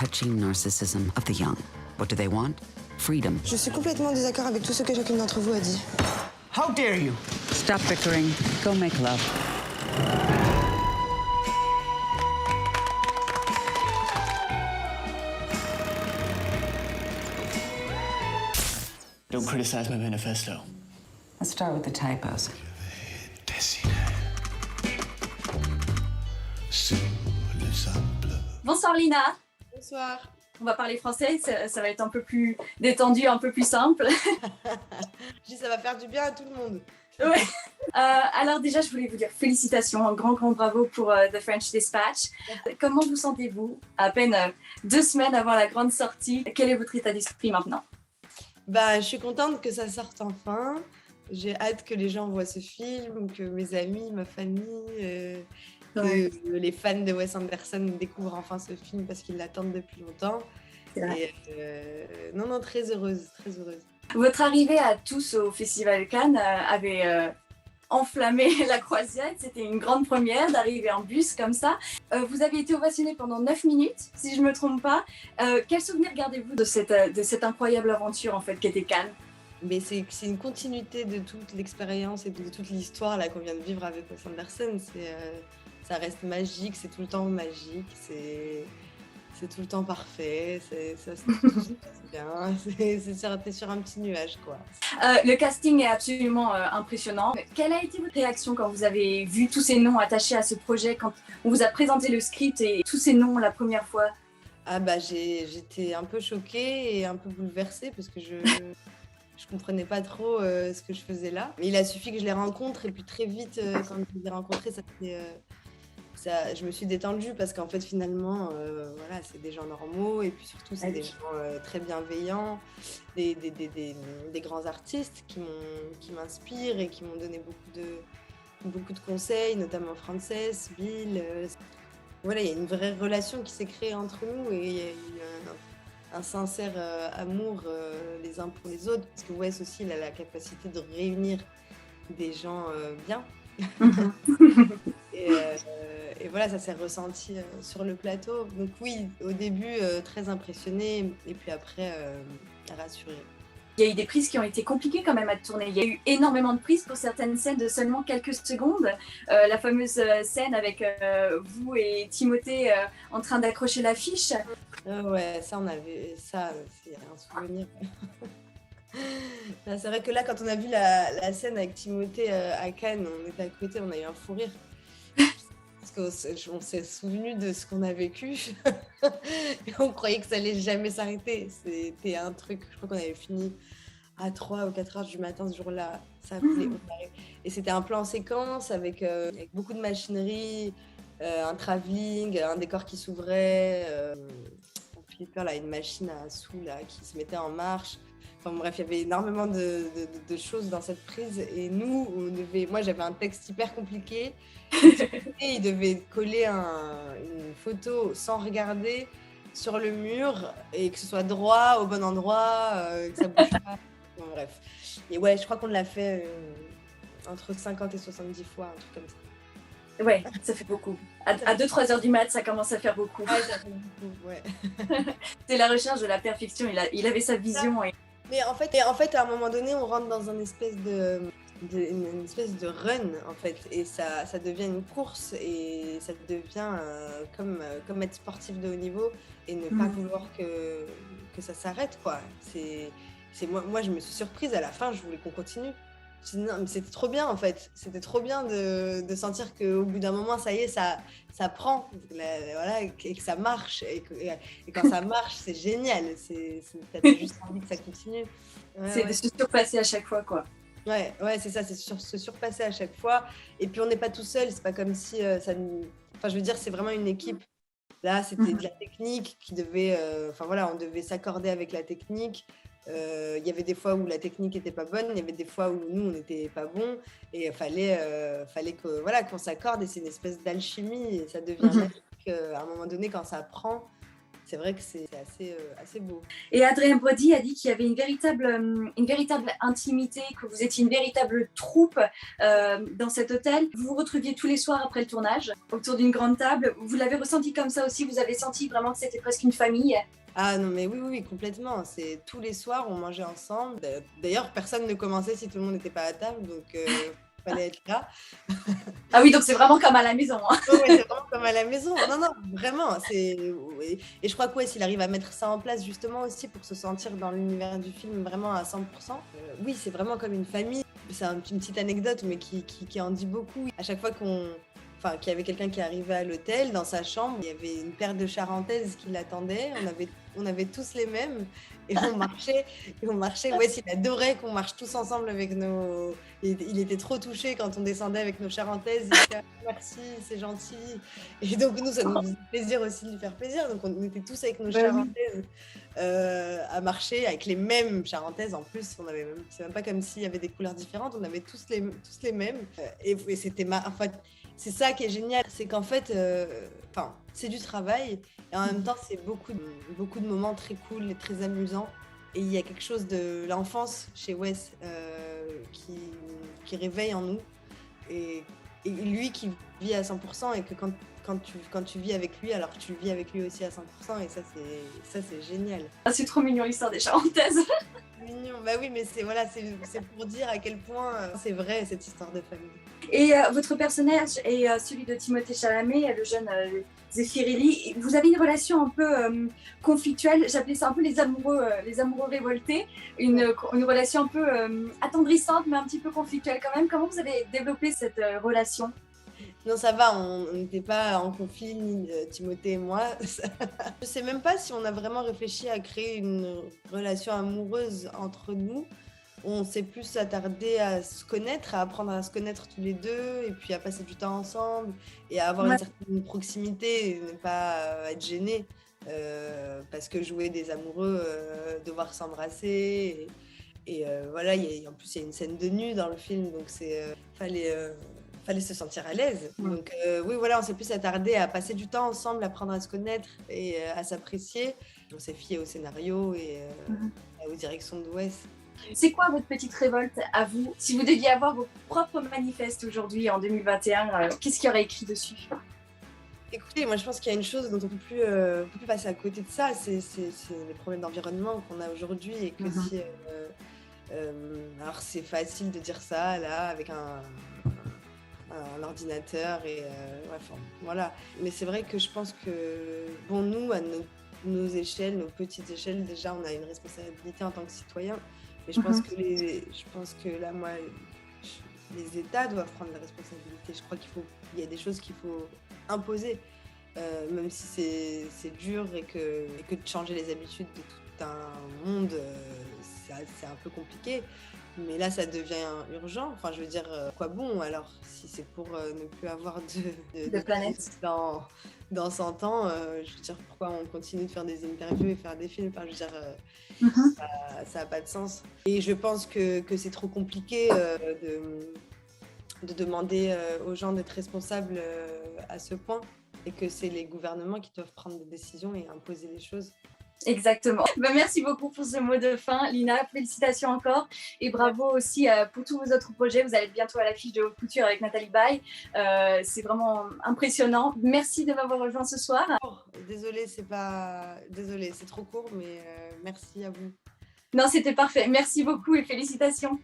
touching narcissism of the young. What do they want? Freedom. Je suis complètement en désaccord avec tout ce que chacune d'entre vous a dit. How dare you? Stop bickering. Go make love. Don't criticize my manifesto. Let's start with the typos. Bonsoir Lina. Bonsoir. On va parler français, ça va être un peu plus détendu, un peu plus simple. Je dis ça va faire du bien à tout le monde. Ouais. Alors déjà, je voulais vous dire félicitations, un grand bravo pour The French Dispatch. Comment vous sentez-vous à peine 2 semaines avant la grande sortie? Quel est votre état d'esprit maintenant? Bah, je suis contente que ça sorte enfin. J'ai hâte que les gens voient ce film, que mes amis, ma famille, que les fans de Wes Anderson découvrent enfin ce film parce qu'ils l'attendent depuis longtemps. Et, non, très heureuse, très heureuse. Votre arrivée à tous au Festival Cannes avait enflammé la croisière. C'était une grande première d'arriver en bus comme ça. Vous avez été ovationné pendant 9 minutes, si je ne me trompe pas. Quel souvenir gardez-vous de cette incroyable aventure en fait qu'était Cannes? Mais c'est une continuité de toute l'expérience et de toute l'histoire là qu'on vient de vivre avec Wes Anderson. Ça reste magique, c'est tout le temps magique, c'est tout le temps parfait, ça se passe bien, t'es sur un petit nuage quoi. Le casting est absolument impressionnant. Quelle a été votre réaction quand vous avez vu tous ces noms attachés à ce projet, quand on vous a présenté le script et tous ces noms la première fois? Ah bah j'étais un peu choquée et un peu bouleversée parce que je comprenais pas trop ce que je faisais là. Mais il a suffi que je les rencontre et puis très vite, quand je les ai rencontrés, je me suis détendue parce qu'en fait finalement, voilà, c'est des gens normaux et puis surtout c'est des gens très bienveillants, des grands artistes qui m'inspirent et qui m'ont donné beaucoup de conseils, notamment Frances, Bill. Voilà, il y a une vraie relation qui s'est créée entre nous et il y a eu un sincère amour les uns pour les autres, parce que Wes aussi il a la capacité de réunir des gens bien. et voilà, ça s'est ressenti sur le plateau. Donc oui, au début très impressionnée et puis après rassurée. Il y a eu des prises qui ont été compliquées quand même à tourner. Il y a eu énormément de prises pour certaines scènes de seulement quelques secondes. La fameuse scène avec vous et Timothée en train d'accrocher l'affiche. Ouais, ça c'est un souvenir. C'est vrai que là, quand on a vu la scène avec Timothée à Cannes, on était à côté, on a eu un fou rire. Parce qu'on s'est souvenu de ce qu'on a vécu. Et on croyait que ça allait jamais s'arrêter. C'était un truc, je crois qu'on avait fini à 3 ou 4 heures du matin ce jour-là. Ça appelait, et c'était un plan en séquence avec beaucoup de machinerie, un travelling, un décor qui s'ouvrait. Philippe là, une machine à sous là, qui se mettait en marche. Enfin bref, il y avait énormément de choses dans cette prise. Et nous, moi j'avais un texte hyper compliqué. Et il devait coller une photo sans regarder sur le mur et que ce soit droit, au bon endroit, que ça bouge pas. Bon, bref. Et ouais, je crois qu'on l'a fait entre 50 et 70 fois, un truc comme ça. Ouais, ça fait beaucoup. À 2-3 heures du mat, ça commence à faire beaucoup. Ouais, ça fait beaucoup, ouais. C'est la recherche de la perfection. Il avait sa vision. Mais en fait, à un moment donné, on rentre dans une espèce de run, en fait. Et ça devient une course et ça devient comme être sportif de haut niveau et ne pas vouloir que ça s'arrête, quoi. Moi, je me suis surprise à la fin, je voulais qu'on continue. Je me dis, non, mais c'était trop bien en fait. C'était trop bien de sentir qu'au bout d'un moment, ça y est, ça prend, voilà, et que ça marche. Et quand ça marche, c'est génial. T'as juste envie que ça continue. C'est de se surpasser à chaque fois, quoi. Ouais, c'est ça, c'est se surpasser à chaque fois. Et puis on n'est pas tout seul. C'est pas comme si ça nous. Enfin, je veux dire, c'est vraiment une équipe. Là, c'était de la technique qui devait. Enfin voilà, on devait s'accorder avec la technique. Il y avait des fois où la technique n'était pas bonne, il y avait des fois où nous on n'était pas bon et il fallait que voilà qu'on s'accorde et c'est une espèce d'alchimie et ça devient magique à un moment donné quand ça prend, c'est vrai que c'est assez beau. Et Adrien Brody a dit qu'il y avait une véritable intimité, que vous étiez une véritable troupe dans cet hôtel. Vous vous retrouviez tous les soirs après le tournage, autour d'une grande table. Vous l'avez ressenti comme ça aussi? Vous avez senti vraiment que c'était presque une famille? Ah non, mais oui, complètement. C'est tous les soirs, on mangeait ensemble. D'ailleurs, personne ne commençait si tout le monde n'était pas à table, donc fallait être là. Ah oui, donc c'est vraiment comme à la maison. Hein. Ouais, c'est vraiment comme à la maison. Non, vraiment. Et je crois que ouais, s'il arrive à mettre ça en place justement aussi pour se sentir dans l'univers du film vraiment à 100%, oui, c'est vraiment comme une famille. C'est une petite anecdote, mais qui en dit beaucoup. À chaque fois qu'il y avait quelqu'un qui arrivait à l'hôtel, dans sa chambre, il y avait une paire de charentaises qui l'attendait. On avait tous les mêmes et on marchait. Ouais, il adorait qu'on marche tous ensemble avec nos. Il était trop touché quand on descendait avec nos charentaises. Il disait merci, c'est gentil. Et donc nous, ça nous faisait plaisir aussi de lui faire plaisir. Donc on était tous avec nos charentaises à marcher avec les mêmes charentaises. En plus, c'est même pas comme s'il y avait des couleurs différentes. On avait tous les mêmes. Et c'était en fait, c'est ça qui est génial, c'est qu'en fait, c'est du travail et en même temps, c'est beaucoup de moments très cool et très amusants. Et il y a quelque chose de l'enfance chez Wes qui réveille en nous et lui qui vit à 100% et que quand tu vis avec lui, alors tu vis avec lui aussi à 100% et ça, c'est génial. Ah, c'est trop mignon l'histoire des charentaises. Mignon, bah oui, mais c'est pour dire à quel point c'est vrai cette histoire de famille. Et votre personnage est celui de Timothée Chalamet, le jeune Zeffirelli. Vous avez une relation un peu conflictuelle, j'appelais ça un peu les amoureux révoltés, une relation un peu attendrissante mais un petit peu conflictuelle quand même. Comment vous avez développé cette relation? Non, ça va, on n'était pas en conflit, ni Timothée et moi. Je sais même pas si on a vraiment réfléchi à créer une relation amoureuse entre nous. On s'est plus attardé à se connaître, à apprendre à se connaître tous les deux, et puis à passer du temps ensemble, et à avoir une certaine proximité, et ne pas être gêné. Parce que jouer des amoureux, devoir s'embrasser, et voilà, en plus il y a une scène de nu dans le film, donc fallait se sentir à l'aise. Donc oui, voilà, on s'est plus attardé à passer du temps ensemble, apprendre à se connaître et à s'apprécier. On s'est fié au scénario et aux directions de Wes. C'est quoi votre petite révolte à vous? Si vous deviez avoir vos propres manifestes aujourd'hui en 2021, qu'est-ce qu'il y aurait écrit dessus? Écoutez, moi je pense qu'il y a une chose dont on peut plus passer à côté de ça, c'est les problèmes d'environnement qu'on a aujourd'hui et que si... alors c'est facile de dire ça là avec un ordinateur et voilà. Mais c'est vrai que je pense que bon, nous à nos échelles, nos petites échelles, déjà on a une responsabilité en tant que citoyen. Mais je pense que là, moi, les États doivent prendre la responsabilité. Je crois qu'il y a des choses qu'il faut imposer, même si c'est dur et que de changer les habitudes de tout un monde, c'est un peu compliqué. Mais là, ça devient urgent. Enfin, je veux dire, quoi bon alors, si c'est pour ne plus avoir de planète dans 100 ans, je veux dire, pourquoi on continue de faire des interviews et faire des films? Enfin, je veux dire, ça n'a pas de sens. Et je pense que c'est trop compliqué de demander aux gens d'être responsables à ce point et que c'est les gouvernements qui doivent prendre des décisions et imposer les choses. Exactement. Merci beaucoup pour ce mot de fin, Lina. Félicitations encore et bravo aussi pour tous vos autres projets. Vous allez être bientôt à l'affiche de Haute Couture avec Nathalie Baye. C'est vraiment impressionnant. Merci de m'avoir rejoint ce soir. Désolée, c'est trop court, mais merci à vous. Non, c'était parfait. Merci beaucoup et félicitations.